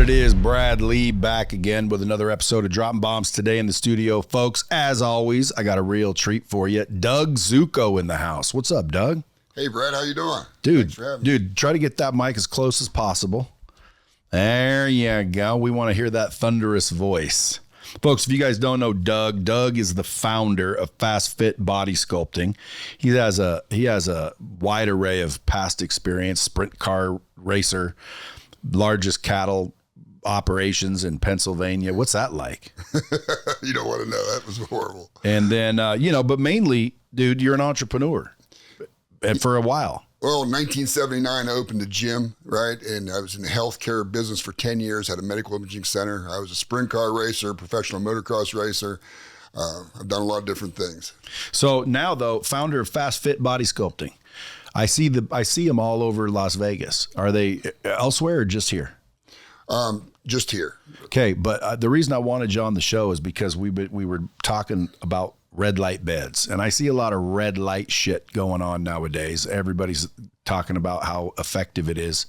it is? Brad Lee back again with another episode of Dropping Bombs today in the studio. Folks, as always, I got a real treat for you. Doug Zucco in the house. What's up, Doug? Hey, Brad, how you doing? Dude, try to get that mic as close as possible. There you go. We want to hear that thunderous voice. Folks, if you guys don't know Doug is the founder of Fast Fit Body Sculpting. He has a wide array of past experience, sprint car racer, largest cattle operations in Pennsylvania. What's that like? You don't want to know. That was horrible. And then, but mainly, dude, you're an entrepreneur. And for a while. Well, in 1979, I opened a gym, right? And I was in the healthcare business for 10 years, had a medical imaging center. I was a sprint car racer, professional motocross racer. I've done a lot of different things. So now, though, founder of Fast Fit Body Sculpting. I see them all over Las Vegas. Are they elsewhere or just here? Just here. Okay, but the reason I wanted you on the show is because we were talking about red light beds, and I see a lot of red light shit going on nowadays. Everybody's talking about how effective it is,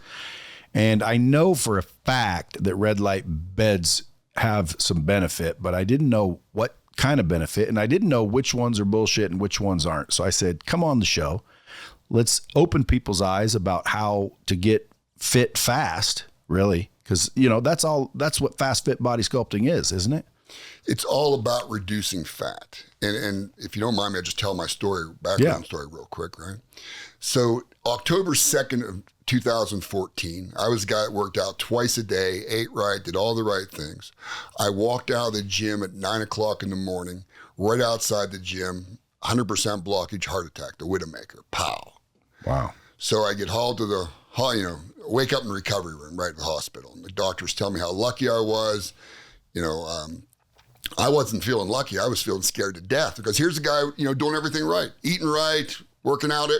and I know for a fact that red light beds have some benefit, but I didn't know what kind of benefit, and I didn't know which ones are bullshit and which ones aren't. So I said, come on the show. Let's open people's eyes about how to get fit fast, really, because that's what Fast Fit Body Sculpting is, isn't it? It's all about reducing fat. And if you don't mind me, I'll just tell my background story real quick, right? So October 2nd of 2014, I was a guy that worked out twice a day, ate right, did all the right things. I walked out of the gym at 9 o'clock in the morning, right outside the gym, 100% blockage, heart attack, the Widowmaker, pow. Wow. So I get hauled to the, wake up in the recovery room, right at the hospital. And the doctors tell me how lucky I was. I wasn't feeling lucky. I was feeling scared to death because here's a guy, doing everything right, eating right, working out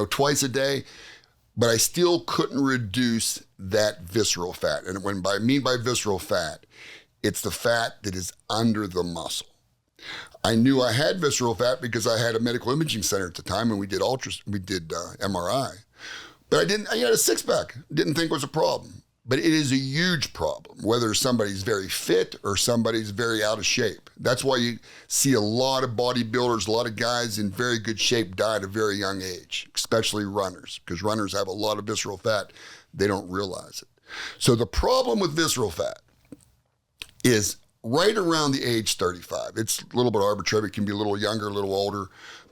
twice a day, but I still couldn't reduce that visceral fat. And when I mean by visceral fat, it's the fat that is under the muscle. I knew I had visceral fat because I had a medical imaging center at the time, and we did MRI, but I had a six pack. Didn't think it was a problem. But it is a huge problem, whether somebody's very fit or somebody's very out of shape. That's why you see a lot of bodybuilders, a lot of guys in very good shape die at a very young age, especially runners, because runners have a lot of visceral fat. They don't realize it. So the problem with visceral fat is right around the age 35. It's a little bit arbitrary. It can be a little younger, a little older.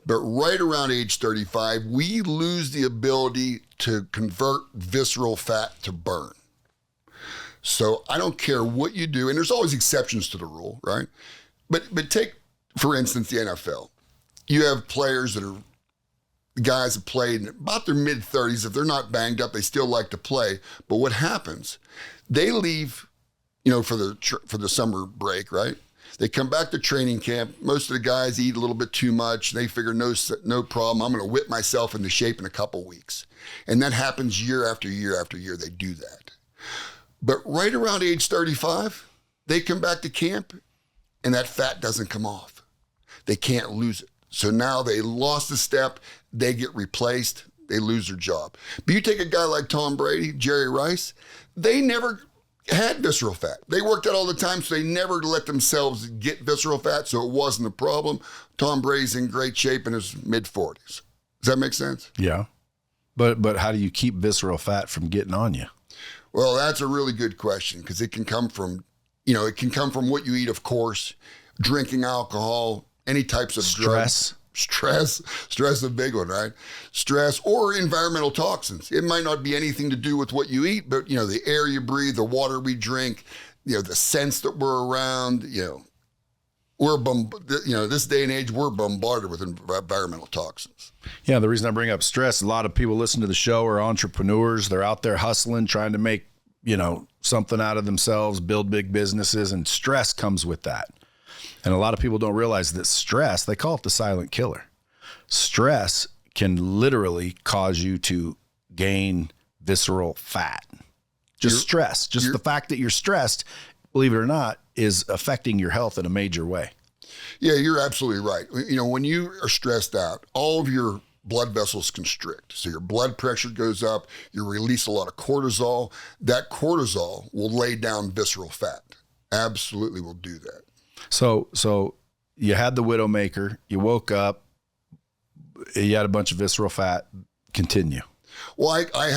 But right around age 35, we lose the ability to convert visceral fat to burn. So I don't care what you do, and there's always exceptions to the rule, right? But take, for instance, the NFL. You have players that are guys that played in about their mid-30s. If they're not banged up, they still like to play. But what happens? They leave, for the summer break, right? They come back to training camp. Most of the guys eat a little bit too much. They figure no problem. I'm going to whip myself into shape in a couple weeks. And that happens year after year after year. They do that. But right around age 35, they come back to camp and that fat doesn't come off. They can't lose it. So now they lost a step, they get replaced, they lose their job. But you take a guy like Tom Brady, Jerry Rice, they never had visceral fat. They worked out all the time, so they never let themselves get visceral fat, so it wasn't a problem. Tom Brady's in great shape in his mid-40s. Does that make sense? Yeah. But how do you keep visceral fat from getting on you? Well, that's a really good question because it can come from, what you eat, of course, drinking alcohol, any types of drugs. Stress is a big one, right? Stress or environmental toxins. It might not be anything to do with what you eat, but, the air you breathe, the water we drink, the scents that we're around, this day and age, we're bombarded with environmental toxins. Yeah, the reason I bring up stress, a lot of people listen to the show are entrepreneurs. They're out there hustling, trying to make, something out of themselves, build big businesses, and stress comes with that. And a lot of people don't realize that stress, they call it the silent killer. Stress can literally cause you to gain visceral fat. Stress. The fact that you're stressed, believe it or not, is affecting your health in a major way. Yeah, you're absolutely right. When you are stressed out, all of your blood vessels constrict. So your blood pressure goes up, you release a lot of cortisol. That cortisol will lay down visceral fat. Absolutely will do that. So you had the Widowmaker, you woke up, you had a bunch of visceral fat. Continue. Well, I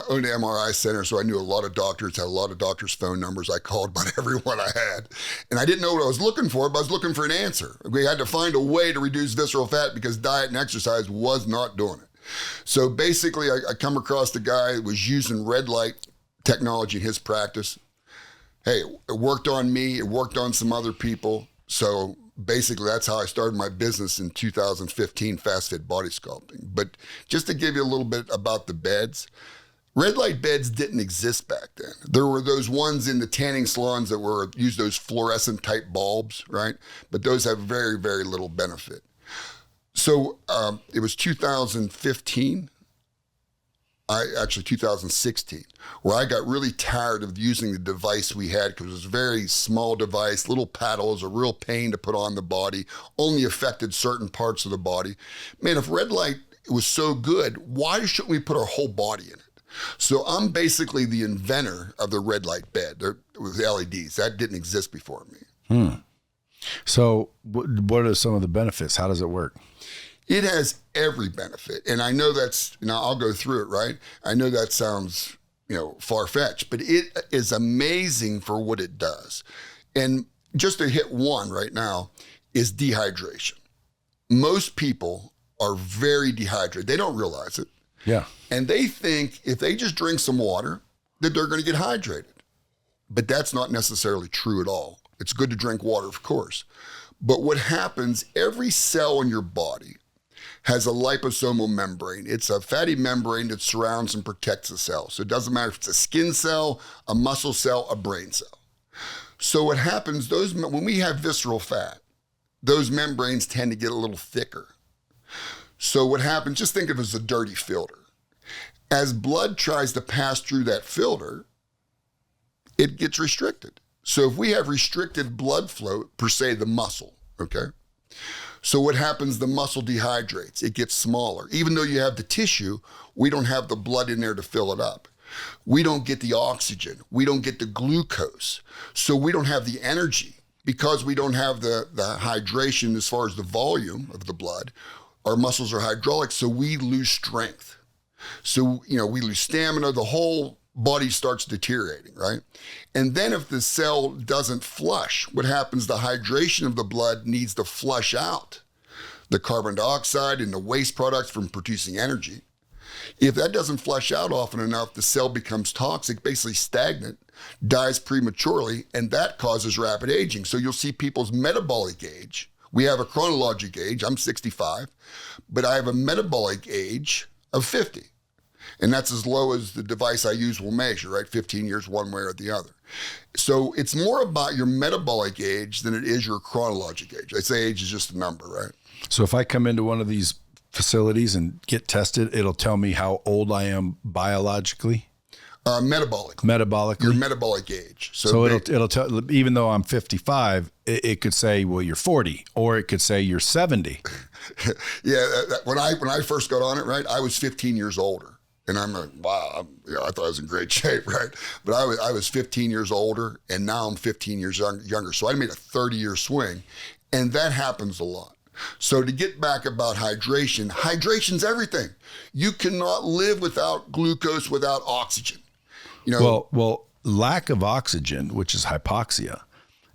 owned an MRI center, so I knew a lot of doctors, had a lot of doctors' phone numbers. I called about everyone I had. And I didn't know what I was looking for, but I was looking for an answer. We had to find a way to reduce visceral fat because diet and exercise was not doing it. So basically, I come across the guy that was using red light technology in his practice. Hey, it worked on me. It worked on some other people. So basically, that's how I started my business in 2015, Fast Fit Body Sculpting. But just to give you a little bit about the beds, red light beds didn't exist back then. There were those ones in the tanning salons that were used those fluorescent type bulbs, right? But those have very, very little benefit. So it was 2015. 2016, where I got really tired of using the device we had because it was a very small device, little paddle, it was a real pain to put on the body, only affected certain parts of the body. Man, if red light was so good, why shouldn't we put our whole body in it? So I'm basically the inventor of the red light bed with LEDs. That didn't exist before me. So what are some of the benefits? How does it work? It has every benefit. And I know I'll go through it, right? I know that sounds, far-fetched, but it is amazing for what it does. And just to hit one right now is dehydration. Most people are very dehydrated. They don't realize it. Yeah. And they think if they just drink some water, that they're going to get hydrated. But that's not necessarily true at all. It's good to drink water, of course. But what happens, every cell in your body has a liposomal membrane. It's a fatty membrane that surrounds and protects the cell. So it doesn't matter if it's a skin cell, a muscle cell, a brain cell. So what happens, when we have visceral fat, those membranes tend to get a little thicker. So what happens, just think of it as a dirty filter. As blood tries to pass through that filter, it gets restricted. So if we have restricted blood flow, per se the muscle, okay? So what happens, the muscle dehydrates, it gets smaller. Even though you have the tissue, we don't have the blood in there to fill it up. We don't get the oxygen, we don't get the glucose. So we don't have the energy because we don't have the hydration as far as the volume of the blood. Our muscles are hydraulic, so we lose strength. So, we lose stamina, the whole body starts deteriorating, right? And then if the cell doesn't flush, what happens, the hydration of the blood needs to flush out the carbon dioxide and the waste products from producing energy. If that doesn't flush out often enough, the cell becomes toxic, basically stagnant, dies prematurely, and that causes rapid aging. So you'll see people's metabolic age. We have a chronologic age, I'm 65, but I have a metabolic age of 50. And that's as low as the device I use will measure, right? 15 years one way or the other. So it's more about your metabolic age than it is your chronologic age. I say age is just a number, right? So if I come into one of these facilities and get tested, it'll tell me how old I am biologically? Metabolically. Your metabolic age. So it'll tell, even though I'm 55, it could say, well, you're 40, or it could say you're 70. Yeah. When I first got on it, right, I was 15 years older. And I'm like, wow, I thought I was in great shape, right? But I was 15 years older, and now I'm 15 years younger. So I made a 30-year swing, and that happens a lot. So to get back about hydration's everything. You cannot live without glucose, without oxygen. Well, lack of oxygen, which is hypoxia,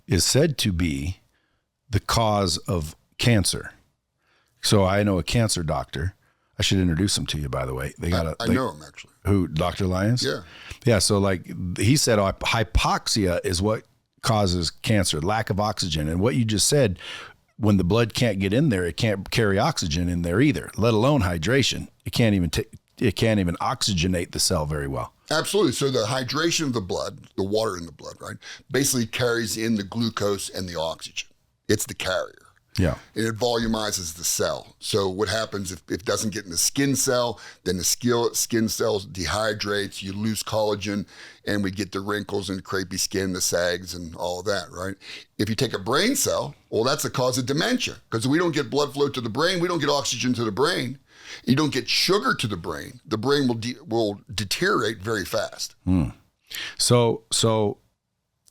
is said to be the cause of cancer. So I know a cancer doctor. I should introduce him to you, by the way. I know him, actually. Who, Dr. Lyons? Yeah. Yeah, so he said hypoxia is what causes cancer, lack of oxygen. And what you just said, when the blood can't get in there, it can't carry oxygen in there either, let alone hydration. It can't even oxygenate the cell very well. Absolutely. So the hydration of the blood, the water in the blood, right, basically carries in the glucose and the oxygen. It's the carrier. Yeah. And it volumizes the cell. So what happens if it doesn't get in the skin cell, then the skin cells dehydrates, you lose collagen, and we get the wrinkles and crepey skin, the sags and all of that, right? If you take a brain cell, well, that's the cause of dementia because we don't get blood flow to the brain. We don't get oxygen to the brain. You don't get sugar to the brain will deteriorate very fast. So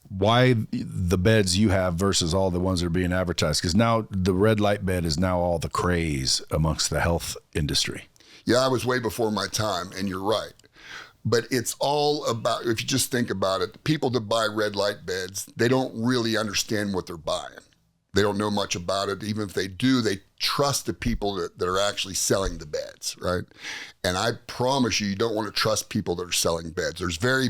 why the beds you have versus all the ones that are being advertised? Because now the red light bed is now all the craze amongst the health industry. Yeah, I was way before my time, and you're right. But it's all about, if you just think about it, the people that buy red light beds, they don't really understand what they're buying. They don't know much about it. Even if they do, they trust the people that are actually selling the beds, right? And I promise you don't want to trust people that are selling beds. There's very,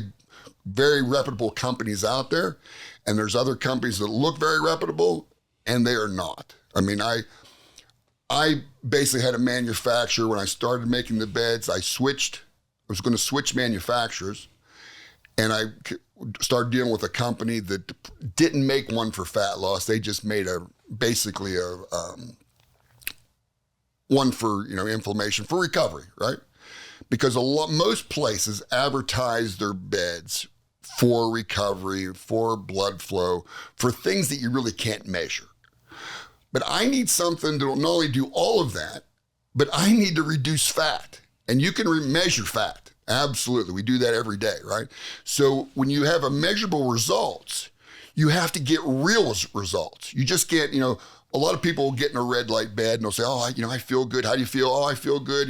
very reputable companies out there, and there's other companies that look very reputable, and they are not. I mean, I basically had a manufacturer when I started making the beds. I was going to switch manufacturers, and I started dealing with a company that didn't make one for fat loss. They just made basically a one for inflammation, for recovery, right? Because most places advertise their beds for recovery, for blood flow, for things that you really can't measure. But I need something that will not only do all of that, but I need to reduce fat. And you can measure fat. Absolutely. We do that every day, right? So when you have a measurable results, you have to get real results. You just can't, a lot of people get in a red light bed and they'll say, oh, I feel good. How do you feel? Oh, I feel good.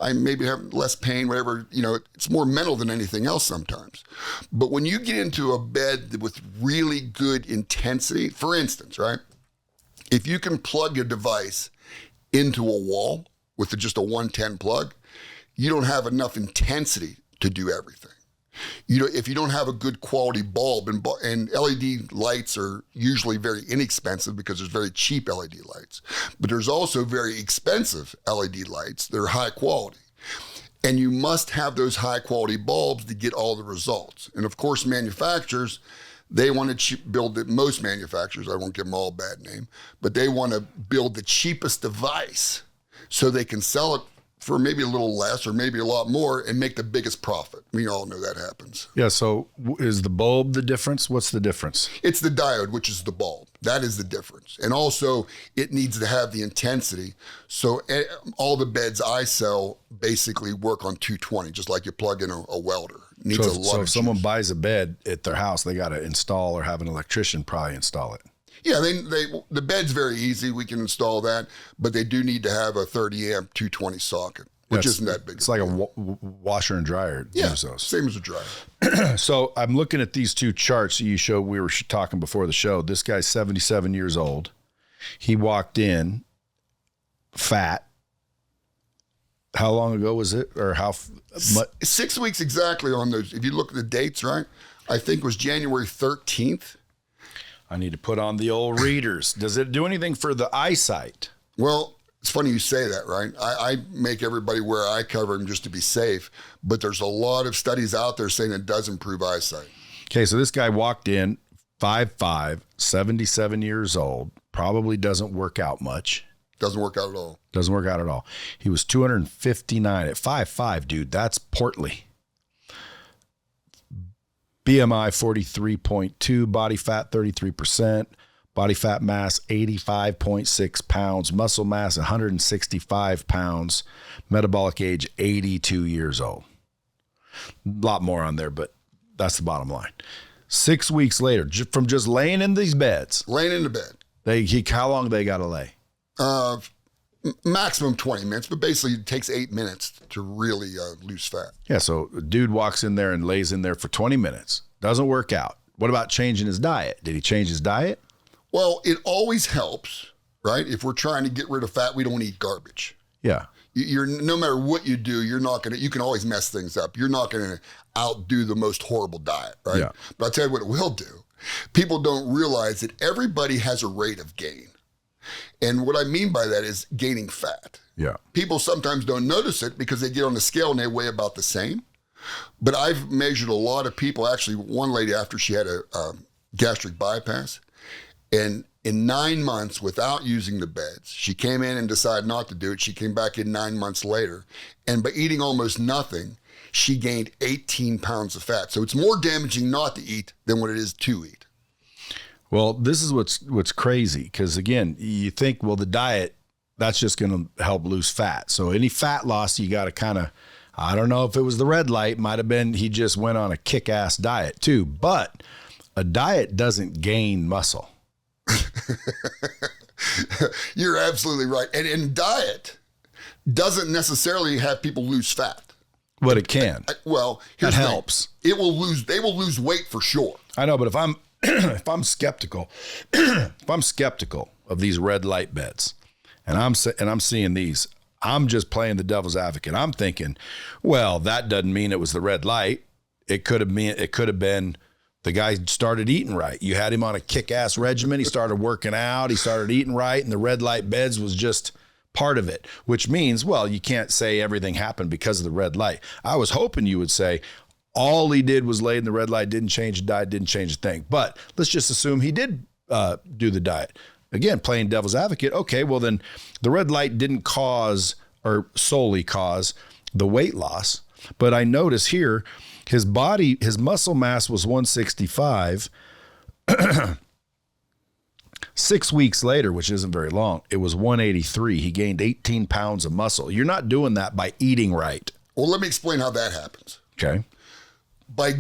I maybe have less pain, whatever. It's more mental than anything else sometimes. But when you get into a bed with really good intensity, for instance, right? If you can plug a device into a wall with just a 110 plug, you don't have enough intensity to do everything. If you don't have a good quality bulb, and LED lights are usually very inexpensive because there's very cheap LED lights, but there's also very expensive LED lights that are high quality. And you must have those high quality bulbs to get all the results. And of course, manufacturers, they want to build it. Most manufacturers, I won't give them all a bad name, but they want to build the cheapest device so they can sell it for maybe a little less or maybe a lot more and make the biggest profit. We all know that happens. Yeah, so is the bulb the difference? What's the difference? It's the diode, which is the bulb. That is the difference. And also, it needs to have the intensity. So all the beds I sell basically work on 220, just like you plug in a welder. It needs a lot so of if someone buys a bed at their house, they got to install or have an electrician probably install it. Yeah, the bed's very easy. We can install that, but they do need to have a 30 amp 220 socket, which isn't that big. It's like a washer and dryer. Yeah, use those. Same as a dryer. So I'm looking at these two charts you showed. We were talking before the show. This guy's 77 years old. He walked in fat. How long ago was it, or how much? 6 weeks exactly on those. If you look at the dates, right? I think it was January 13th. I need to put on the old readers. Does it do anything for the eyesight? Well, it's funny you say that, right? I make everybody wear eye covering just to be safe, but there's a lot of studies out there saying it does improve eyesight. Okay, so this guy walked in 5'5", 77 years old, probably doesn't work out much. Doesn't work out at all. Doesn't work out at all. He was 259 at 5'5", dude. That's portly. BMI 43.2, body fat 33%, body fat mass 85.6 pounds, muscle mass 165 pounds, metabolic age 82 years old. A lot more on there, but that's the bottom line. 6 weeks later, from just laying in these beds. Laying in the bed. How long they got to lay? Maximum 20 minutes, but basically it takes 8 minutes to really lose fat. Yeah, so a dude walks in there and lays in there for 20 minutes. Doesn't work out. What about changing his diet? Did he change his diet? Well, it always helps, right? If we're trying to get rid of fat, we don't eat garbage. Yeah. You're no matter what you do, you can always mess things up. You're not going to outdo the most horrible diet, right? Yeah. But I'll tell you what it will do. People don't realize that everybody has a rate of gain. And what I mean by that is gaining fat. Yeah. People sometimes don't notice it because they get on the scale and they weigh about the same. But I've measured a lot of people. Actually, one lady, after she had a gastric bypass, and in 9 months without using the beds, she came in and decided not to do it. She came back in 9 months later. And by eating almost nothing, she gained 18 pounds of fat. So it's more damaging not to eat than what it is to eat. Well, this is what's crazy, because again, you think, well, the diet that's just going to help lose fat. So any fat loss, you got to kind of, I don't know if it was the red light, might have been he just went on a kick-ass diet too, but a diet doesn't gain muscle. You're absolutely right. And diet doesn't necessarily have people lose fat. But it can. Well, that helps. They will lose weight for sure. I know, but if I'm if I'm skeptical, if I'm skeptical of these red light beds, and I'm seeing these, I'm just playing the devil's advocate. I'm thinking, well, that doesn't mean it was the red light. It could have been the guy started eating right. You had him on a kick-ass regimen. He started working out. He started eating right, and the red light beds was just part of it, which means, well, you can't say everything happened because of the red light. I was hoping you would say all he did was lay in the red light, didn't change the diet, didn't change a thing. But let's just assume he did do the diet. Again, playing devil's advocate. Okay, well then the red light didn't cause or solely cause the weight loss. But I notice here, his muscle mass was 165. 6 weeks later, which isn't very long, it was 183. He gained 18 pounds of muscle. You're not doing that by eating right. Well, let me explain how that happens. Okay. By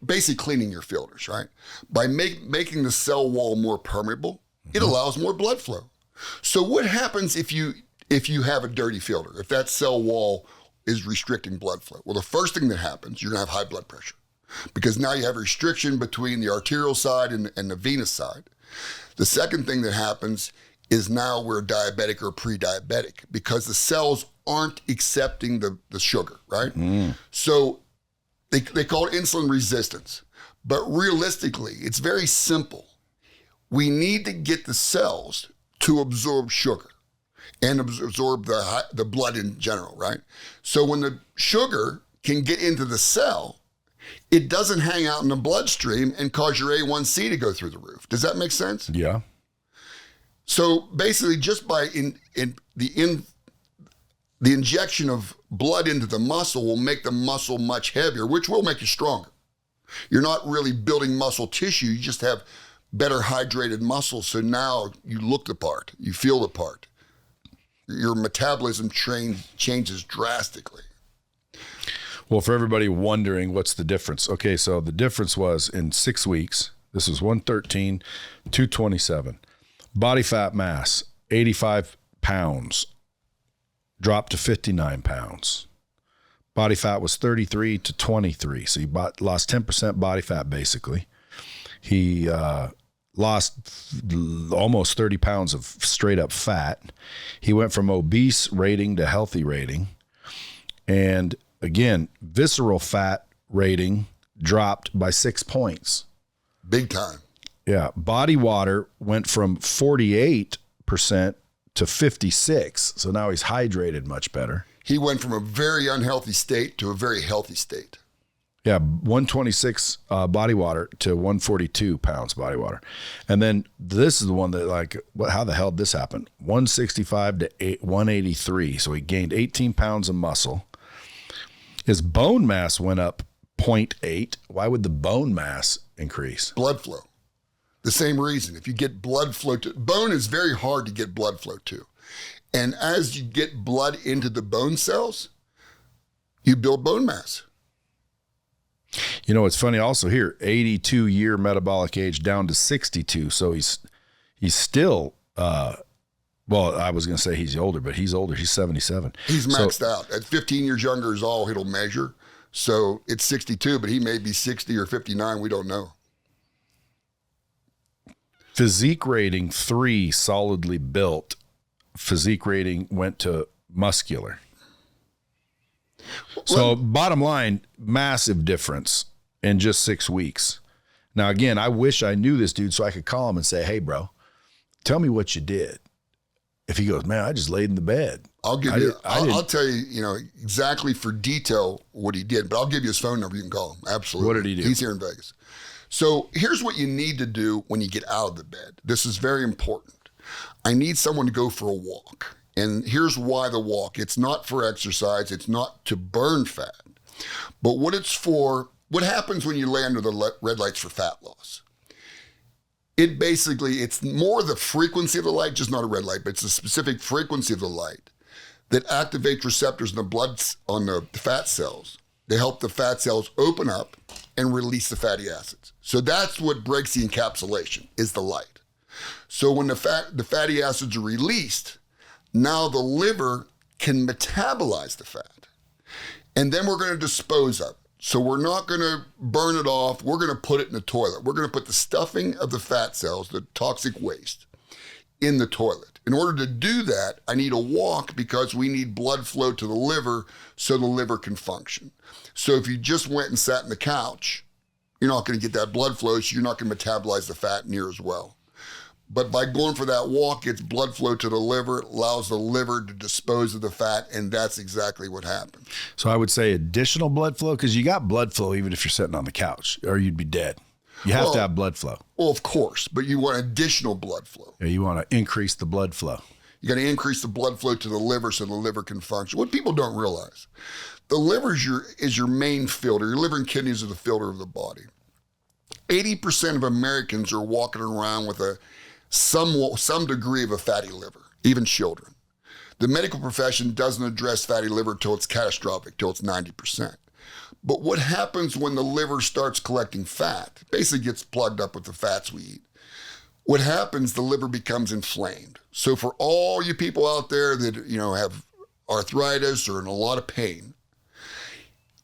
basically cleaning your filters, right? By making the cell wall more permeable, it allows more blood flow. So what happens if you have a dirty filter, if that cell wall is restricting blood flow? Well, the first thing that happens, you're gonna have high blood pressure, because now you have a restriction between the arterial side and the venous side. The second thing that happens is now we're diabetic or pre-diabetic, because the cells aren't accepting the sugar, right? So they call it insulin resistance. But realistically, it's very simple. We need to get the cells to absorb sugar and absorb the blood in general, right? So when the sugar can get into the cell, it doesn't hang out in the bloodstream and cause your A1C to go through the roof. Does that make sense? Yeah. So basically, just by the injection of blood into the muscle will make the muscle much heavier, which will make you stronger. You're not really building muscle tissue. You just have better hydrated muscle. So now you look the part, you feel the part. Your metabolism changes drastically. Well, for everybody wondering, what's the difference? Okay, so the difference was in 6 weeks, this was 113, 227. Body fat mass, 85 pounds, dropped to 59 pounds. Body fat was 33 to 23, so he lost 10% body fat basically. He lost almost 30 pounds of straight up fat. He went from obese rating to healthy rating. And again, visceral fat rating dropped by 6 points. Big time. Yeah. Body water went from 48% to 56. So now he's hydrated much better. He went from a very unhealthy state to a very healthy state. Yeah, 126 body water to 142 pounds body water. And then this is the one that how the hell did this happen? 165 to 183. So he gained 18 pounds of muscle. His bone mass went up 0.8. Why would the bone mass increase? Blood flow. The same reason. If you get blood flow to bone, is very hard to get blood flow to. And as you get blood into the bone cells, you build bone mass. You know, it's funny also here, 82-year metabolic age down to 62. So he's still, well, I was going to say he's older, but he's older. He's 77. He's maxed out. At 15 years younger is all it'll measure. So it's 62, but he may be 60 or 59. We don't know. Physique rating 3, solidly built. Physique rating went to muscular. So bottom line, massive difference in just 6 weeks. Now, again, I wish I knew this dude so I could call him and say, hey, bro, tell me what you did. If he goes, man, I just laid in the bed. I'll tell you, exactly for detail what he did, but I'll give you his phone number. You can call him. Absolutely. What did he do? He's here in Vegas. So here's what you need to do when you get out of the bed. This is very important. I need someone to go for a walk. And here's why the walk. It's not for exercise. It's not to burn fat. But what it's for, what happens when you lay under the red lights for fat loss? It basically, it's more the frequency of the light, just not a red light, but it's a specific frequency of the light that activates receptors in the blood, on the fat cells. They help the fat cells open up and release the fatty acids. So that's what breaks the encapsulation, is the light. So when the fatty acids are released, now the liver can metabolize the fat. And then we're going to dispose of it. So we're not going to burn it off. We're going to put it in the toilet. We're going to put the stuffing of the fat cells, the toxic waste, in the toilet. In order to do that, I need a walk because we need blood flow to the liver so the liver can function. So if you just went and sat on the couch, you're not going to get that blood flow, so you're not going to metabolize the fat near as well. But by going for that walk, it's blood flow to the liver, it allows the liver to dispose of the fat, and that's exactly what happens. So I would say additional blood flow, because you got blood flow even if you're sitting on the couch, or you'd be dead. You have to have blood flow. Well, of course, but you want additional blood flow. Yeah, you want to increase the blood flow. You got to increase the blood flow to the liver so the liver can function. What people don't realize, the liver is your main filter. Your liver and kidneys are the filter of the body. 80% of Americans are walking around with some degree of a fatty liver, even children. The medical profession doesn't address fatty liver till it's catastrophic, till it's 90%. But what happens when the liver starts collecting fat? It basically gets plugged up with the fats we eat. What happens, the liver becomes inflamed. So for all you people out there that, have arthritis or in a lot of pain,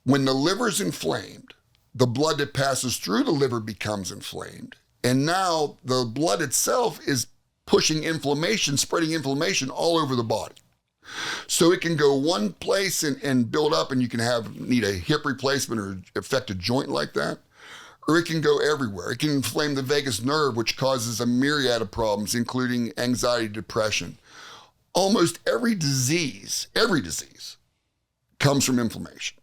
when the liver's inflamed, the blood that passes through the liver becomes inflamed. And now the blood itself is pushing inflammation, spreading inflammation all over the body. So it can go one place and build up, and you can need a hip replacement or affect a joint like that. Or it can go everywhere. It can inflame the vagus nerve, which causes a myriad of problems, including anxiety, depression. Almost every disease comes from inflammation.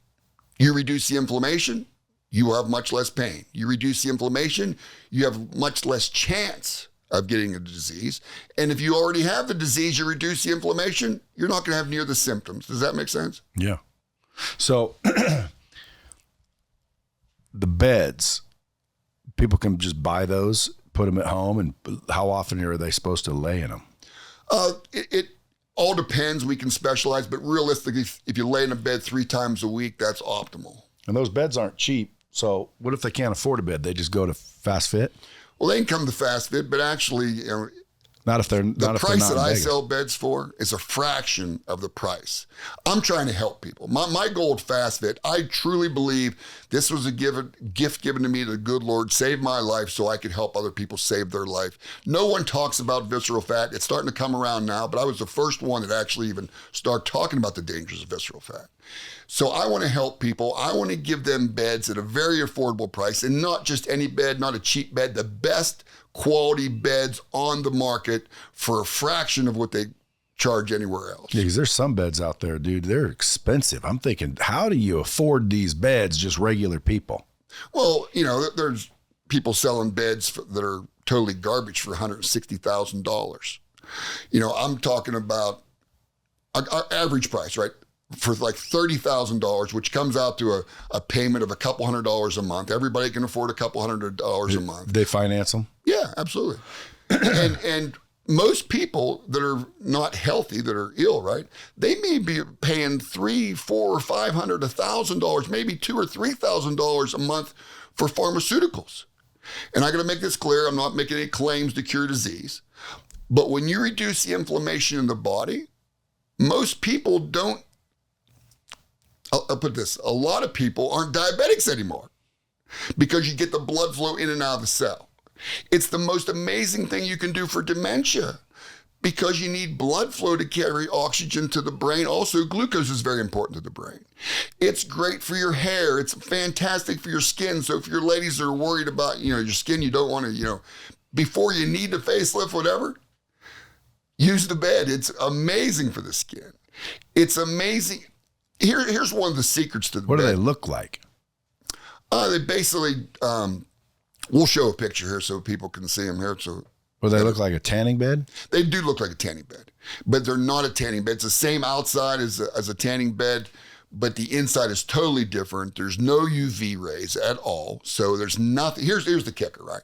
You reduce the inflammation, you will have much less pain. You reduce the inflammation, you have much less chance of getting a disease. And if you already have the disease, you reduce the inflammation, you're not going to have near the symptoms. Does that make sense? Yeah. So the beds, people can just buy those, put them at home, and how often are they supposed to lay in them? It all depends. We can specialize, but realistically, if you lay in a bed 3 times a week, that's optimal. And those beds aren't cheap. So what if they can't afford a bed? They just go to Fast Fit? Well, they can come to Fast Fit, but actually, not if they're not the price that I Vegas. sell beds for is a fraction of the price. I'm trying to help people. My goal at Fast Fit, I truly believe this was a gift given to me. The good Lord saved my life so I could help other people save their life. No one talks about visceral fat. It's starting to come around now, but I was the first one that actually even started talking about the dangers of visceral fat. So I want to help people. I want to give them beds at a very affordable price, and not just any bed, not a cheap bed, the best quality beds on the market for a fraction of what they charge anywhere else. Yeah, because there's some beds out there, dude, they're expensive. I'm thinking, how do you afford these beds, just regular people? Well, there's people selling beds that are totally garbage for $160,000. I'm talking about our average price, right? For like $30,000, which comes out to a payment of a couple $100 a month. Everybody can afford a couple $100 a month. They finance them? Yeah, absolutely. and most people that are not healthy, that are ill, right? They may be paying $300, $400, $500, $1,000, maybe $2,000 or $3,000 a month for pharmaceuticals. And I got to make this clear: I'm not making any claims to cure disease, but when you reduce the inflammation in the body, most people don't. I'll put this: a lot of people aren't diabetics anymore because you get the blood flow in and out of the cell. It's the most amazing thing you can do for dementia because you need blood flow to carry oxygen to the brain. Also, glucose is very important to the brain. It's great for your hair. It's fantastic for your skin. So if your ladies are worried about, your skin, you don't want to, before you need to facelift, whatever, use the bed. It's amazing for the skin. It's amazing. Here's one of the secrets to the What bed. do they look like? They basically, we'll show a picture here so people can see them here. So, Well, they look like a tanning bed? they do look like a tanning bed, but they're not a tanning bed. It's the same outside as a tanning bed, but the inside is totally different. There's no UV rays at all. So there's nothing. Here's the kicker, right?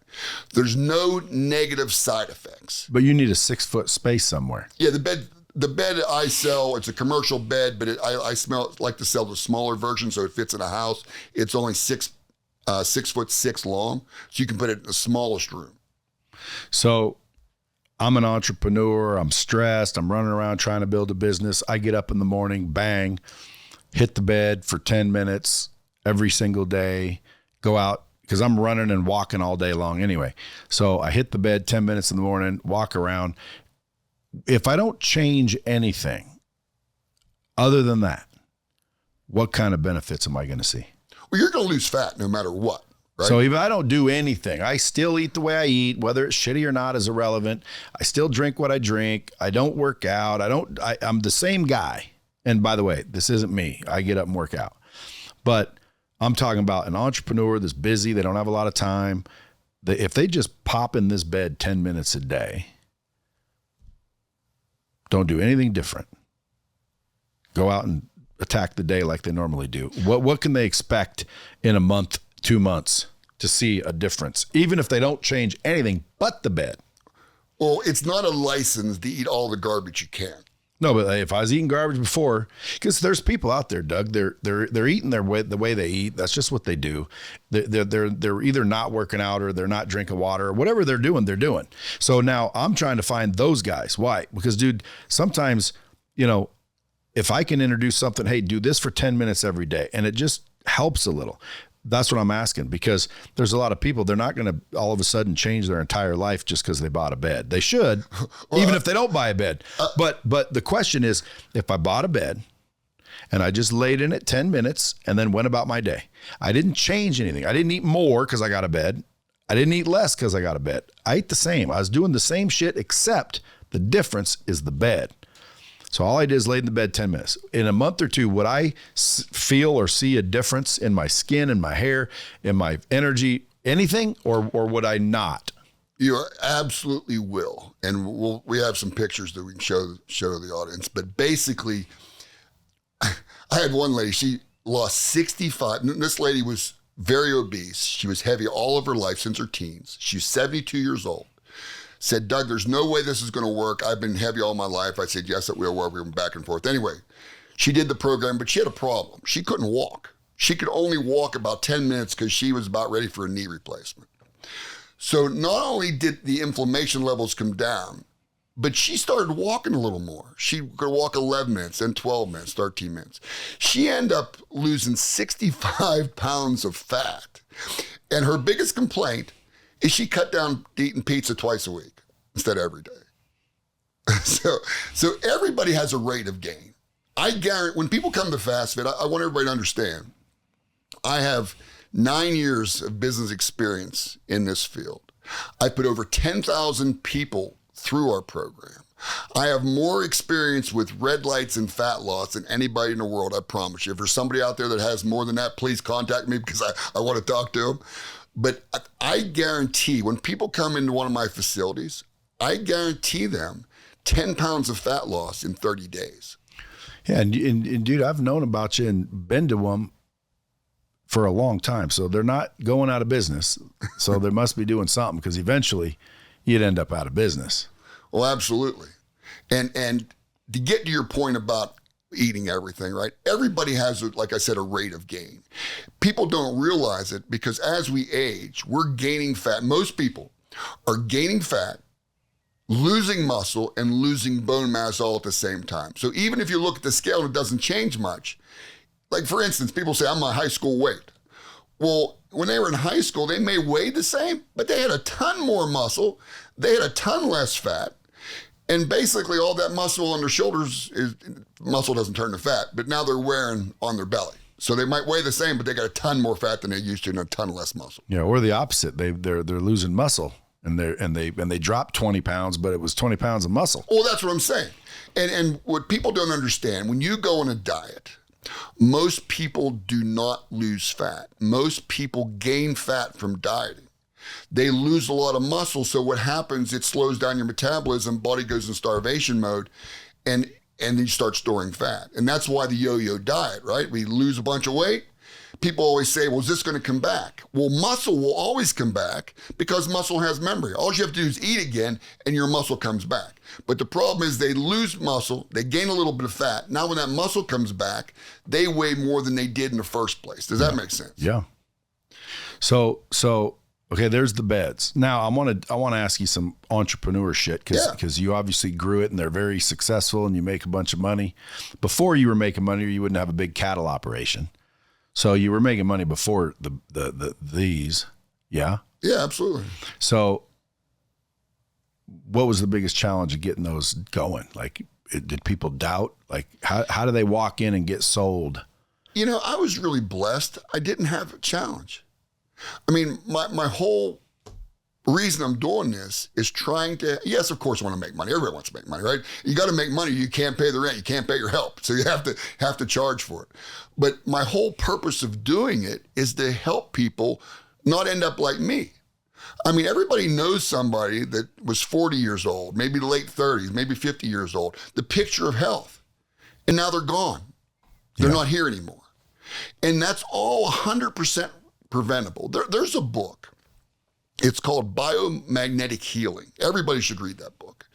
There's no negative side effects. But you need a 6-foot space somewhere. Yeah, the bed I sell, it's a commercial bed, but I like to sell the smaller version so it fits in a house. It's only 6'6" long, so you can put it in the smallest room. So I'm an entrepreneur. I'm stressed. I'm running around trying to build a business. I get up in the morning, bang, hit the bed for 10 minutes every single day, go out because I'm running and walking all day long anyway. So I hit the bed 10 minutes in the morning, walk around. If I don't change anything other than that, what kind of benefits am I going to see? Well, you're going to lose fat no matter what. Right? So if I don't do anything, I still eat the way I eat, whether it's shitty or not is irrelevant. I still drink what I drink. I don't work out. I'm the same guy. And by the way, this isn't me. I get up and work out. But I'm talking about an entrepreneur that's busy. They don't have a lot of time. If they just pop in this bed 10 minutes a day, don't do anything different, go out and attack the day like they normally do, what can they expect in a month, 2 months to see a difference, even if they don't change anything but the bed? Well, it's not a license to eat all the garbage you can. No, but if I was eating garbage before, because there's people out there, Doug, they're eating the way they eat. That's just what they do. They're either not working out or they're not drinking water or whatever they're doing. So now I'm trying to find those guys. Why? Because, dude, sometimes, if I can introduce something, hey, do this for 10 minutes every day, and it just helps a little. That's what I'm asking, because there's a lot of people, they're not going to all of a sudden change their entire life just because they bought a bed. They should, even if they don't buy a bed. But the question is, if I bought a bed and I just laid in it 10 minutes and then went about my day, I didn't change anything. I didn't eat more because I got a bed. I didn't eat less because I got a bed. I ate the same. I was doing the same shit, except the difference is the bed. So all I did is lay in the bed 10 minutes. In a month or two, would I feel or see a difference in my skin, in my hair, in my energy, anything, or would I not? You absolutely will. And we have some pictures that we can show the audience. But basically, I had one lady, she lost 65. This lady was very obese. She was heavy all of her life since her teens. She's 72 years old. Said, Doug, there's no way this is going to work. I've been heavy all my life. I said, yes, it will work. We went back and forth. Anyway, she did the program, but she had a problem. She couldn't walk. She could only walk about 10 minutes because she was about ready for a knee replacement. So not only did the inflammation levels come down, but she started walking a little more. She could walk 11 minutes, then 12 minutes, 13 minutes. She ended up losing 65 pounds of fat. And her biggest complaint is she cut down to eating pizza twice a week instead of every day. So everybody has a rate of gain. I guarantee when people come to Fast Fit, I want everybody to understand, I have 9 years of business experience in this field. I put over 10,000 people through our program. I have more experience with red lights and fat loss than anybody in the world, I promise you. If there's somebody out there that has more than that, please contact me because I want to talk to them. But I guarantee when people come into one of my facilities, I guarantee them 10 pounds of fat loss in 30 days. Yeah, and dude, I've known about you and been to them for a long time. So they're not going out of business. So they must be doing something, because eventually you'd end up out of business. Well, absolutely. And to get to your point about eating everything, right? Everybody has, like I said, a rate of gain. People don't realize it because as we age, we're gaining fat. Most people are gaining fat, losing muscle, and losing bone mass all at the same time. So even if you look at the scale and it doesn't change much, like for instance, people say, I'm my high school weight. Well, when they were in high school, they may weigh the same, but they had a ton more muscle. They had a ton less fat. And basically all that muscle on their shoulders muscle doesn't turn to fat, but now they're wearing on their belly. So they might weigh the same, but they got a ton more fat than they used to and a ton less muscle. Yeah, or the opposite. They're losing muscle and they dropped 20 pounds, but it was 20 pounds of muscle. Well, that's what I'm saying. And what people don't understand, when you go on a diet, most people do not lose fat. Most people gain fat from dieting. They lose a lot of muscle, so what happens, it slows down your metabolism, body goes in starvation mode, and and then you start storing fat. And that's why the yo-yo diet, right? We lose a bunch of weight. People always say, well, is this going to come back? Well, muscle will always come back because muscle has memory. All you have to do is eat again and your muscle comes back. But the problem is they lose muscle, they gain a little bit of fat. Now when that muscle comes back, they weigh more than they did in the first place. Does that make sense? Yeah. So okay, there's the beds. Now I want to ask you some entrepreneur shit because you obviously grew it and they're very successful and you make a bunch of money. Before you were making money, you wouldn't have a big cattle operation. So you were making money before these, yeah? Yeah, absolutely. So what was the biggest challenge of getting those going? Like, did people doubt? Like, how do they walk in and get sold? You know, I was really blessed. I didn't have a challenge. I mean, my whole reason I'm doing this is trying to, yes, of course I want to make money. Everybody wants to make money, right? You got to make money. You can't pay the rent. You can't pay your help. So you have to charge for it. But my whole purpose of doing it is to help people not end up like me. I mean, everybody knows somebody that was 40 years old, maybe late 30s, maybe 50 years old, the picture of health. And now they're gone. They're not here anymore. And that's all 100% preventable. There's a book. It's called Biomagnetic Healing. Everybody should read that book.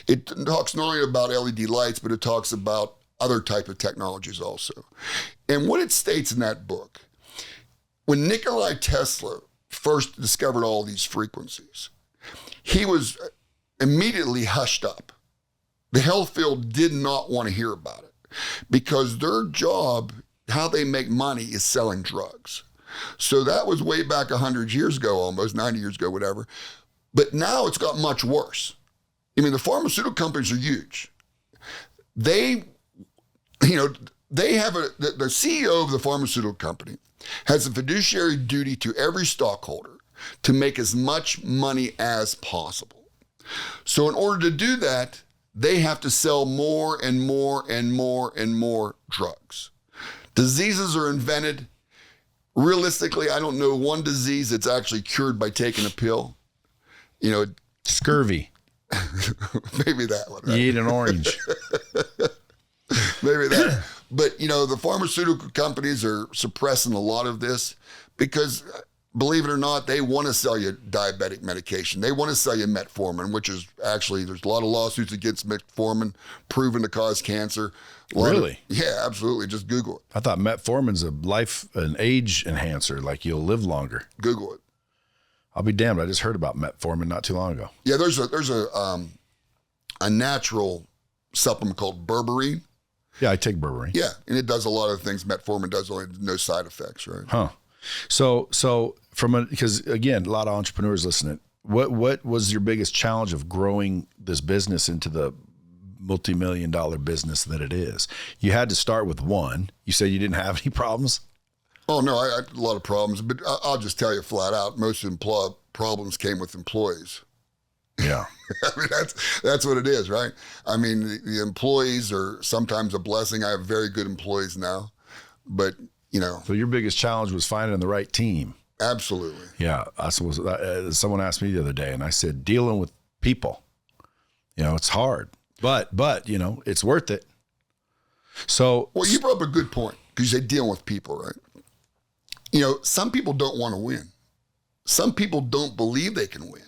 It talks not only about LED lights, but it talks about other type of technologies also. And what it states in that book, when Nikola Tesla first discovered all these frequencies, he was immediately hushed up. The health field did not want to hear about it because their job, how they make money, is selling drugs. So that was way back 100 years ago, almost 90 years ago, whatever. But now it's got much worse. I mean, the pharmaceutical companies are huge. They have the CEO of the pharmaceutical company has a fiduciary duty to every stockholder to make as much money as possible. So in order to do that, they have to sell more and more and more and more drugs. Diseases are invented. Realistically, I don't know one disease that's actually cured by taking a pill. You know, scurvy. Maybe that one. Right? You eat an orange. Maybe that. But, you know, the pharmaceutical companies are suppressing a lot of this because, believe it or not, they want to sell you diabetic medication. They want to sell you metformin, which is actually, there's a lot of lawsuits against metformin proven to cause cancer. Really? Yeah, absolutely. Just Google it. I thought metformin's an age enhancer, like you'll live longer. Google it. I'll be damned. I just heard about metformin not too long ago. Yeah, there's a natural supplement called berberine. Yeah, I take berberine. Yeah, and it does a lot of things metformin does, only no side effects, right? Huh. So because again, a lot of entrepreneurs listening, what was your biggest challenge of growing this business into the multi-million-dollar business that it is? You had to start with one. You said you didn't have any problems? Oh, no, I had a lot of problems, but I'll just tell you flat out, most of the problems came with employees. Yeah. I mean, that's what it is, right? I mean, the employees are sometimes a blessing. I have very good employees now, but, you know. So your biggest challenge was finding the right team. Absolutely. Yeah. Someone asked me the other day, and I said, dealing with people, you know, it's hard. But you know, it's worth it. So, well, you brought up a good point because you say dealing with people, right? You know, some people don't want to win. Some people don't believe they can win.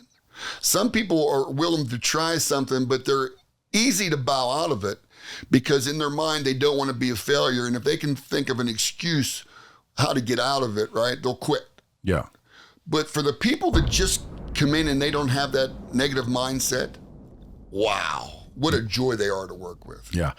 Some people are willing to try something, but they're easy to bow out of it because in their mind they don't want to be a failure. And if they can think of an excuse how to get out of it, right, they'll quit. Yeah. But for the people that just come in and they don't have that negative mindset, wow. What a joy they are to work with. Yeah.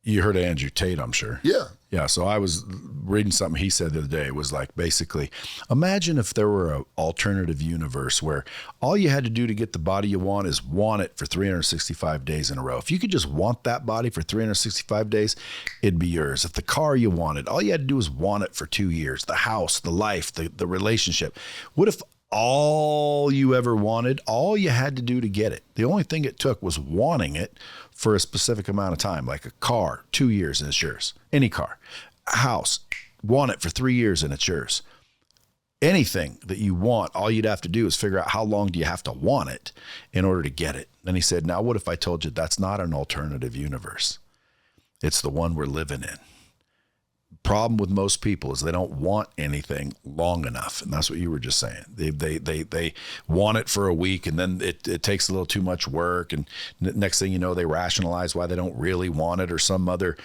You heard of Andrew Tate, I'm sure. Yeah. Yeah. So I was reading something he said the other day. It was like, basically, imagine if there were an alternative universe where all you had to do to get the body you want is want it for 365 days in a row. If you could just want that body for 365 days, it'd be yours. If the car you wanted, all you had to do was want it for 2 years, the house, the life, the relationship. What if all you ever wanted, all you had to do to get it, the only thing it took was wanting it for a specific amount of time, like a car, 2 years and it's yours. Any car, a house, want it for 3 years and it's yours. anything that you want, all you'd have to do is figure out how long do you have to want it in order to get it. And he said, now what if I told you that's not an alternative universe? It's the one we're living in. Problem with most people is they don't want anything long enough. And that's what you were just saying. They want it for a week, and then it takes a little too much work. And next thing you know, they rationalize why they don't really want it, or some other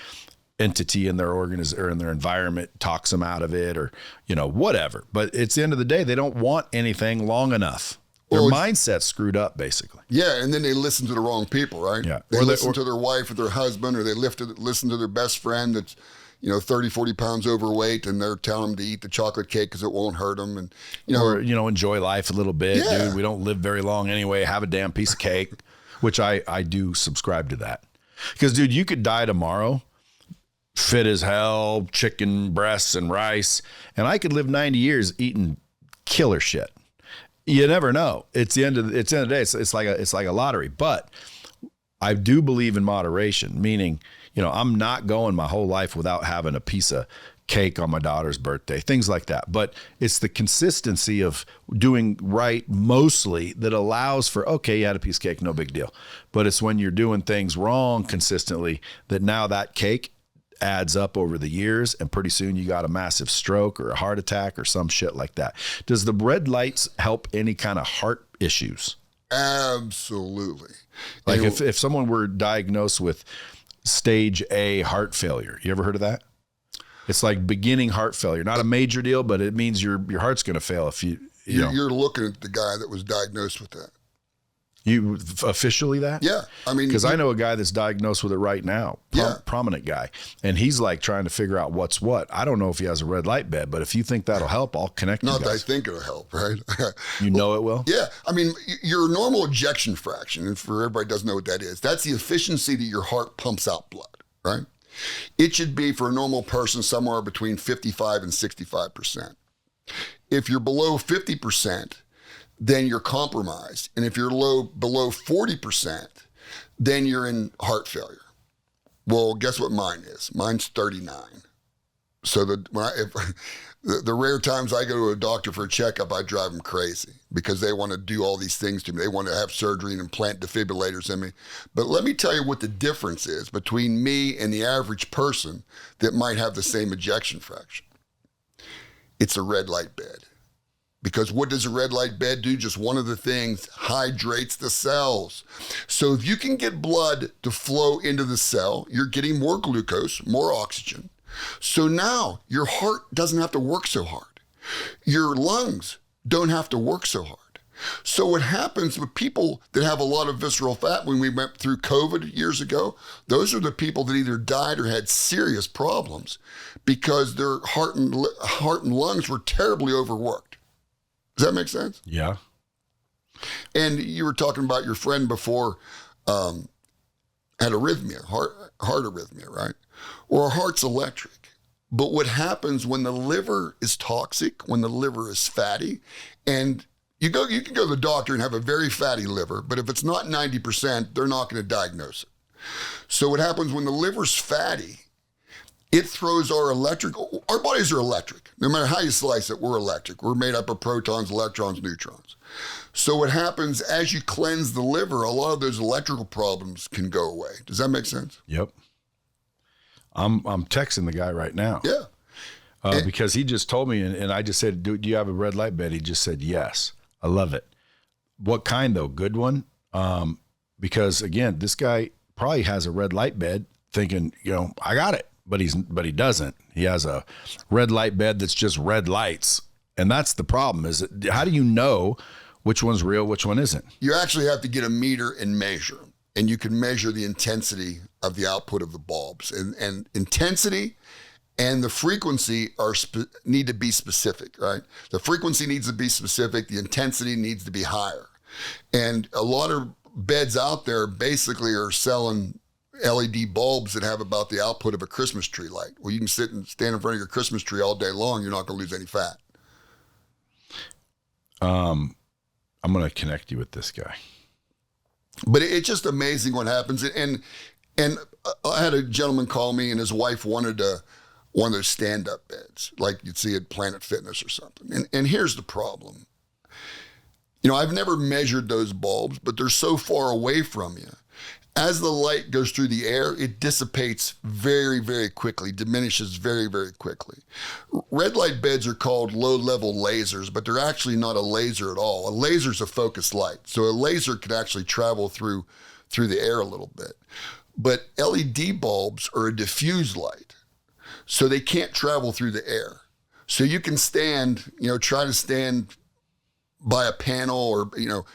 entity in their or in their environment talks them out of it, or, whatever. But it's the end of the day, they don't want anything long enough. Their mindset's screwed up, basically. Yeah, and then they listen to the wrong people, right? Yeah. They listen to their wife or their husband, or they listen to their best friend that's 30, 40 pounds overweight, and they're telling them to eat the chocolate cake because it won't hurt them. And, or enjoy life a little bit. Yeah. Dude, we don't live very long anyway. Have a damn piece of cake, which I do subscribe to that. Because, dude, you could die tomorrow, fit as hell, chicken breasts and rice, and I could live 90 years eating killer shit. You never know. It's the end of the day. It's like a lottery. But I do believe in moderation, meaning, I'm not going my whole life without having a piece of cake on my daughter's birthday, things like that. But it's the consistency of doing right mostly that allows for, okay, you had a piece of cake, no big deal. But it's when you're doing things wrong consistently that now that cake adds up over the years, and pretty soon you got a massive stroke or a heart attack or some shit like that. Does the red lights help any kind of heart issues? Absolutely. Like if someone were diagnosed with stage A heart failure, you ever heard of that? It's like beginning heart failure, not a major deal, but it means your heart's going to fail if you're looking at the guy that was diagnosed with that. You officially that? Yeah. I mean, because I know a guy that's diagnosed with it right now, prominent guy, and he's like trying to figure out what's what. I don't know if he has a red light bed, but if you think that'll help, I'll connect you guys. Not that I think it'll help, right? You know it will? Yeah. I mean, your normal ejection fraction, and for everybody who doesn't know what that is, that's the efficiency that your heart pumps out blood, right? It should be, for a normal person, somewhere between 55 and 65%. If you're below 50%, then you're compromised. And if you're below 40%, then you're in heart failure. Well, guess what mine is? Mine's 39. So the rare times I go to a doctor for a checkup, I drive them crazy because they want to do all these things to me. They want to have surgery and implant defibrillators in me. But let me tell you what the difference is between me and the average person that might have the same ejection fraction. It's a red light bed. Because what does a red light bed do? Just one of the things, hydrates the cells. So if you can get blood to flow into the cell, you're getting more glucose, more oxygen. So now your heart doesn't have to work so hard. Your lungs don't have to work so hard. So what happens with people that have a lot of visceral fat, when we went through COVID years ago, those are the people that either died or had serious problems because their heart and lungs were terribly overworked. Does that make sense? Yeah. And you were talking about your friend before had arrhythmia, heart arrhythmia, right? Or our heart's electric. But what happens when the liver is toxic, when the liver is fatty, and you can go to the doctor and have a very fatty liver, but if it's not 90%, they're not going to diagnose it. So what happens when the liver's fatty, it throws our bodies are electric. No matter how you slice it, we're electric. We're made up of protons, electrons, neutrons. So what happens as you cleanse the liver, a lot of those electrical problems can go away. Does that make sense? Yep. I'm texting the guy right now. Yeah. Because he just told me, and I just said, do you have a red light bed? He just said, yes. I love it. What kind though? Good one? Because again, this guy probably has a red light bed thinking, I got it. But he doesn't. He has a red light bed that's just red lights. And that's the problem, is how do you know which one's real, which one isn't? You actually have to get a meter and measure. And you can measure the intensity of the output of the bulbs. And intensity and the frequency need to be specific, right? The frequency needs to be specific. The intensity needs to be higher. And a lot of beds out there basically are selling LED bulbs that have about the output of a Christmas tree light. Well, you can sit and stand in front of your Christmas tree all day long. You're not going to lose any fat. I'm going to connect you with this guy. But it's just amazing what happens. And I had a gentleman call me, and his wife wanted to one of those stand-up beds, like you'd see at Planet Fitness or something. And here's the problem. I've never measured those bulbs, but they're so far away from you. As the light goes through the air, it dissipates very, very quickly, diminishes very, very quickly. Red light beds are called low-level lasers, but they're actually not a laser at all. A laser is a focused light. So a laser could actually travel through the air a little bit. But LED bulbs are a diffuse light, so they can't travel through the air. So you can try to stand by a panel or,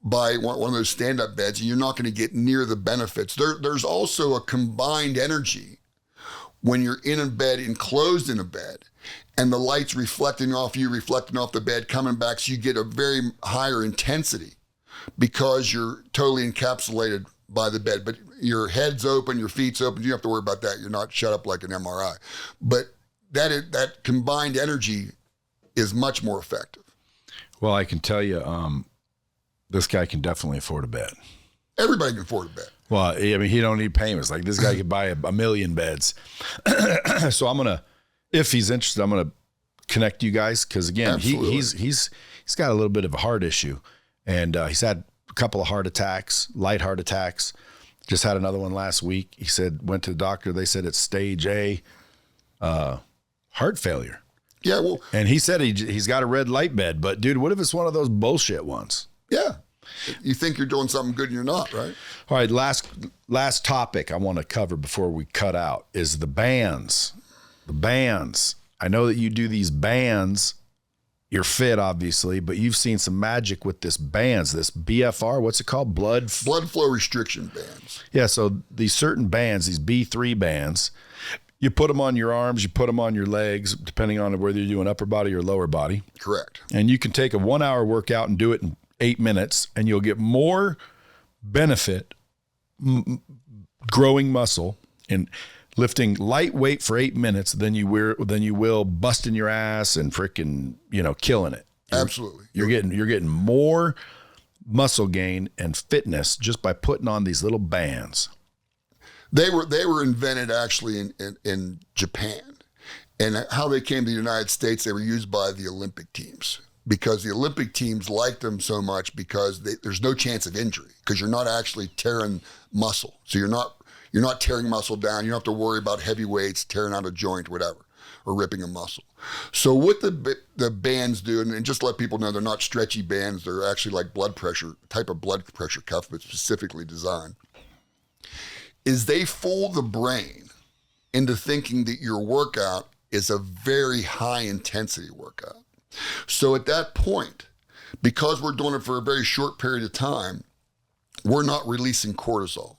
by one of those stand-up beds, and you're not going to get near the benefits. There's also a combined energy when you're in a bed, enclosed in a bed, and the light's reflecting off you, reflecting off the bed, coming back, so you get a very higher intensity because you're totally encapsulated by the bed. But your head's open, your feet's open, you don't have to worry about that. You're not shut up like an MRI. But that combined energy is much more effective. Well, I can tell you, this guy can definitely afford a bed. Everybody can afford a bed. Well, I mean, he don't need payments. Like this guy could buy a million beds. So if he's interested, I'm gonna connect you guys because again, he's got a little bit of a heart issue, and he's had a couple of light heart attacks. Just had another one last week. He said went to the doctor. They said it's stage A heart failure. Yeah, well, and he said he's got a red light bed, but dude, what if it's one of those bullshit ones? Yeah. You think you're doing something good and you're not, right? All right, last topic I want to cover before we cut out is the bands. The bands. I know that you do these bands. You're fit, obviously, but you've seen some magic with this bands, this BFR, what's it called? Blood flow restriction bands. Yeah, so these certain bands, these B3 bands, you put them on your arms, you put them on your legs, depending on whether you're doing upper body or lower body. Correct. And you can take a 1 hour workout and do it in 8 minutes, and you'll get more benefit growing muscle and lifting light weight for 8 minutes than you will busting your ass and freaking killing it. Absolutely. You're getting more muscle gain and fitness just by putting on these little bands. They were invented actually in Japan, and how they came to the United States, they were used by the Olympic teams. Because the Olympic teams like them so much because there's no chance of injury because you're not actually tearing muscle. So you're not tearing muscle down. You don't have to worry about heavy weights, tearing out a joint, whatever, or ripping a muscle. So what the bands do, and just let people know they're not stretchy bands. They're actually like type of blood pressure cuff, but specifically designed, is they fool the brain into thinking that your workout is a very high intensity workout. So at that point, because we're doing it for a very short period of time, we're not releasing cortisol.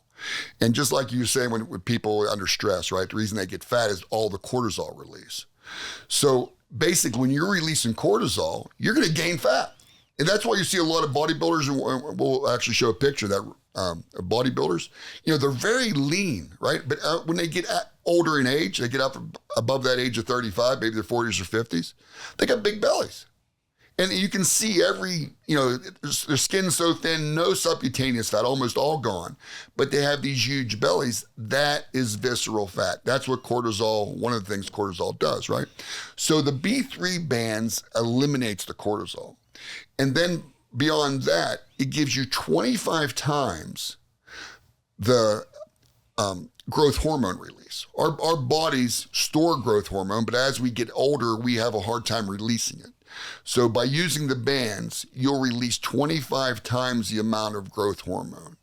And just like you were saying when people are under stress, right? The reason they get fat is all the cortisol release. So basically, when you're releasing cortisol, you're going to gain fat. And that's why you see a lot of bodybuilders, and we'll actually show a picture of that bodybuilders, they're very lean, right? But when they get older in age, they get up above that age of 35, maybe their 40s or 50s, they got big bellies. And you can see their skin's so thin, no subcutaneous fat, almost all gone, but they have these huge bellies. That is visceral fat. That's what one of the things cortisol does, right? So the B3 bands eliminates the cortisol. And then beyond that, it gives you 25 times the growth hormone release. Our bodies store growth hormone, but as we get older, we have a hard time releasing it. So by using the bands, you'll release 25 times the amount of growth hormone.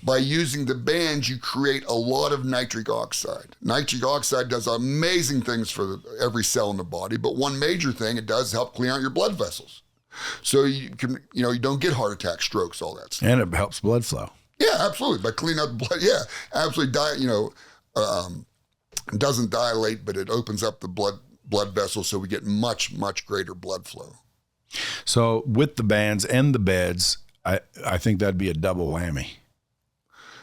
By using the bands, you create a lot of nitric oxide. Nitric oxide does amazing things for every cell in the body, but one major thing it does help clean out your blood vessels. So you can, you don't get heart attacks, strokes, all that stuff. And it helps blood flow. Yeah, absolutely. By cleaning out the blood, yeah, absolutely. Doesn't dilate, but it opens up the blood vessels, so we get much, much greater blood flow. So with the bands and the beds, I think that'd be a double whammy.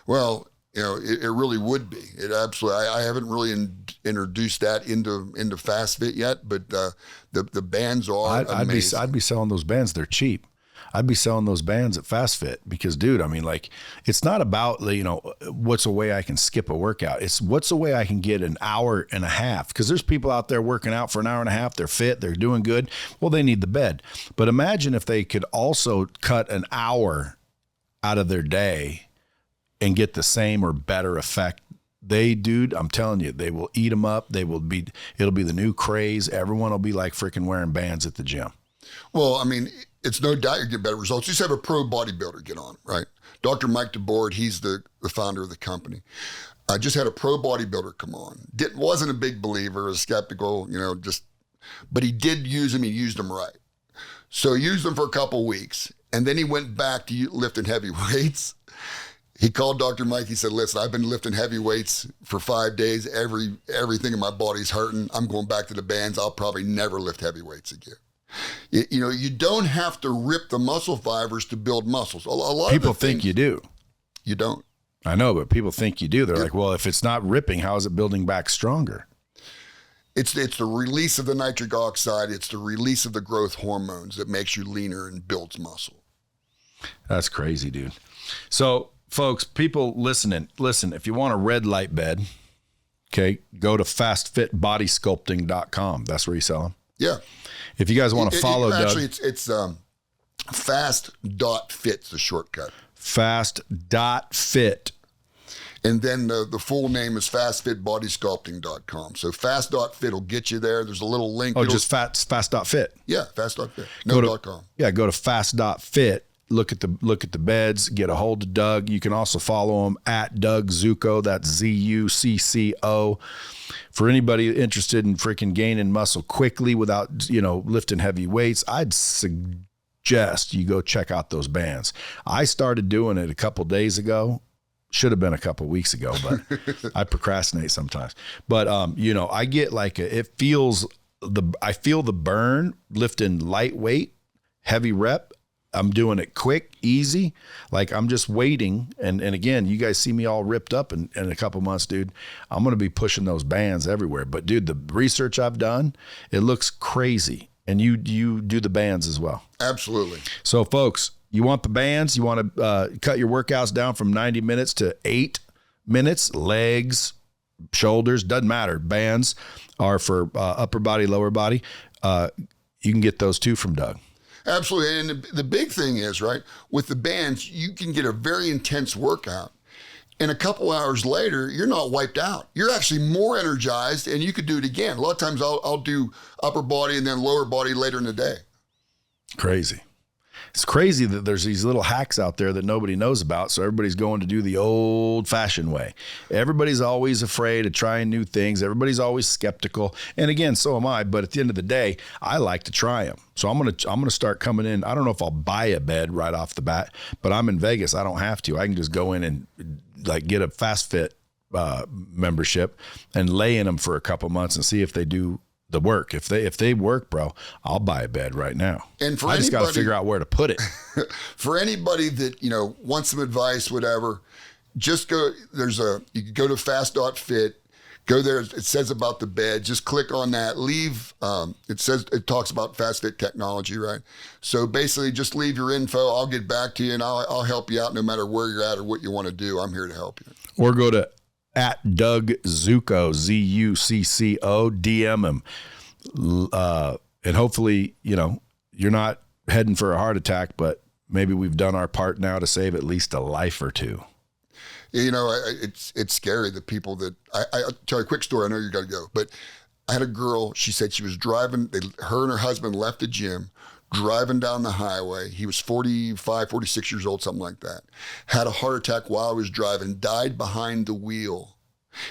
Well, it really would be. It absolutely. I haven't really introduced that into Fast Fit yet, but the bands are amazing. I'd be selling those bands. They're cheap. I'd be selling those bands at Fast Fit because, dude, I mean, like, it's not about, you know, what's a way I can skip a workout. It's what's a way I can get an hour and a half, because there's people out there working out for an hour and a half. They're fit. They're doing good. Well, they need the bed. But imagine if they could also cut an hour out of their day and get the same or better effect. Dude, I'm telling you, they will eat them up. It'll be the new craze. Everyone will be like freaking wearing bands at the gym. Well, I mean, it's no doubt you get better results. You just have a pro bodybuilder get on, right? Dr. Mike DeBoard, he's the founder of the company. I just had a pro bodybuilder come on. Wasn't a big believer, was skeptical, you know, but he did use them. He used them right. So he used them for a couple weeks, and then he went back to lifting heavy weights. He called Dr. Mike. He said, listen, I've been lifting heavy weights for 5 days. Everything in my body's hurting. I'm going back to the bands. I'll probably never lift heavy weights again. You know, you don't have to rip the muscle fibers to build muscles. A lot of people think you do. You don't. I know, but people think you do. They're like, well, if it's not ripping, how is it building back stronger? It's the release of the nitric oxide. It's the release of the growth hormones that makes you leaner and builds muscle. That's crazy, dude. So, folks, people listening, listen, if you want a red light bed, okay, go to fastfitbodysculpting.com. That's where you sell them. Yeah. If you guys want to follow Doug. Actually, it's fast.fit, the shortcut. Fast.fit. And then the full name is fastfitbodysculpting.com. So fast.fit will get you there. There's a little link. Oh, just fast.fit. Yeah, fast.fit. No .com. Yeah, go to fast.fit. Look at the beds, get a hold of Doug. You can also follow him at Doug Zucco. That's Zucco. For anybody interested in freaking gaining muscle quickly without, you know, lifting heavy weights, I'd suggest you go check out those bands. I started doing it a couple days ago. Should have been a couple weeks ago, but I procrastinate sometimes. But you know, I get like I feel the burn lifting lightweight, heavy rep. I'm doing it quick, easy. Like I'm just waiting. And again, you guys see me all ripped up in a couple months, dude. I'm going to be pushing those bands everywhere. But dude, the research I've done, it looks crazy. And you do the bands as well. Absolutely. So folks, you want the bands, you want to cut your workouts down from 90 minutes to 8 minutes, legs, shoulders, doesn't matter. Bands are for upper body, lower body. You can get those too from Doug. Absolutely. And the big thing is, right, with the bands, you can get a very intense workout. And a couple hours later, you're not wiped out. You're actually more energized, and you could do it again. A lot of times I'll do upper body and then lower body later in the day. Crazy. It's crazy that there's these little hacks out there that nobody knows about. So everybody's going to do the old fashioned way. Everybody's always afraid of trying new things. Everybody's always skeptical. And again, so am I. But at the end of the day, I like to try them. So I'm going to start coming in. I don't know if I'll buy a bed right off the bat, but I'm in Vegas. I don't have to. I can just go in and like get a Fast Fit membership and lay in them for a couple months and see if they do the work. If they work, bro, I'll buy a bed right now. And I just got to figure out where to put it. For anybody that, you know, wants some advice, whatever, just go. You can go to fast.fit. Go there. It says about the bed. Just click on that. Leave. It talks about Fast Fit technology, right? So basically, just leave your info. I'll get back to you, and I'll help you out no matter where you're at or what you want to do. I'm here to help you. Or go to at Doug Zucco, Zucco, DM him. And hopefully, you know, you're not heading for a heart attack, but maybe we've done our part now to save at least a life or two. You know, it's scary, the people that, I'll tell you a quick story. I know you got to go, but I had a girl, she said she was driving, her and her husband left the gym, driving down the highway. He was 45, 46 years old, something like that. Had a heart attack while I was driving, died behind the wheel.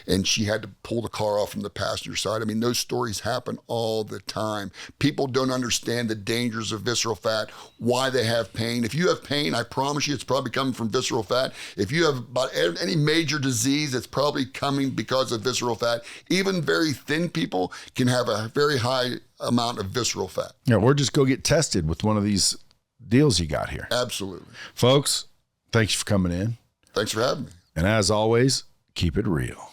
And she had to pull the car off from the passenger side. I mean, those stories happen all the time. People don't understand the dangers of visceral fat, why they have pain. If you have pain, I promise you it's probably coming from visceral fat. If you have about any major disease, it's probably coming because of visceral fat. Even very thin people can have a very high amount of visceral fat. Yeah, or just go get tested with one of these deals you got here. Absolutely. Folks, thanks for coming in. Thanks for having me. And as always, keep it real.